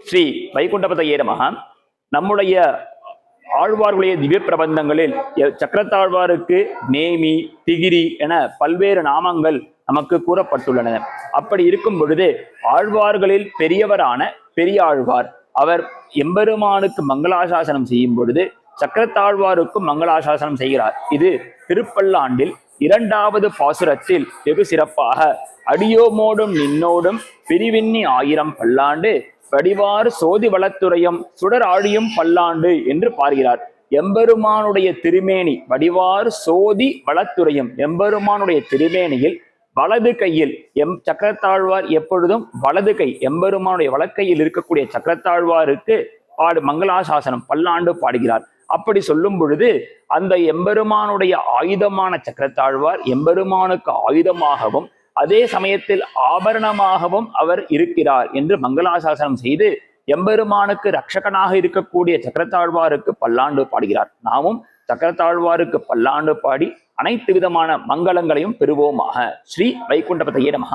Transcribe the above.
ஸ்ரீ வைகுண்டபதையே நமஹ. நம்முடைய ஆழ்வார்களுடைய திவ்ய பிரபந்தங்களில் சக்கரத்தாழ்வாருக்கு நேமி, திகிரி என பல்வேறு நாமங்கள் நமக்கு கூறப்பட்டுள்ளன. அப்படி இருக்கும் பொழுது ஆழ்வார்களில் பெரியவரான பெரியாழ்வார் அவர் எம்பெருமானுக்கு மங்களாசாசனம் செய்யும் பொழுது சக்கரத்தாழ்வாருக்கும் மங்களாசாசனம் செய்கிறார். இது திருப்பல்லாண்டில் 2வது பாசுரத்தில் வெகு சிறப்பாக அடியோமோடும் நின்னோடும் பிரிவின்னி 1000 பல்லாண்டு வடிவாறு சோதி வளத்துறையும் சுடர் ஆழியும் பல்லாண்டு என்று பாடுகிறார். எம்பெருமானுடைய திருமேனி வடிவாறு சோதி வளத்துறையும் எம்பெருமானுடைய திருமேனியில் வலது கையில் சக்கரத்தாழ்வார் எப்பொழுதும் வலது கை எம்பெருமானுடைய வலக்கையில் இருக்கக்கூடிய சக்கரத்தாழ்வாருக்கு மங்களாசாசனம் பல்லாண்டு பாடுகிறார். அப்படி சொல்லும் பொழுது அந்த எம்பெருமானுடைய ஆயுதமான சக்கரத்தாழ்வார் எம்பெருமானுக்கு ஆயுதமாகவும் அதே சமயத்தில் ஆபரணமாகவும் அவர் இருக்கிறார் என்று மங்களாசாசனம் செய்து எம்பெருமானுக்கு ரட்சகனாக இருக்கக்கூடிய சக்கரத்தாழ்வாருக்கு பல்லாண்டு பாடுகிறார். நாமும் சக்கரத்தாழ்வாருக்கு பல்லாண்டு பாடி அனைத்து விதமான மங்களங்களையும் பெறுவோமாக. ஸ்ரீ வைகுண்டபதையே நமஹ.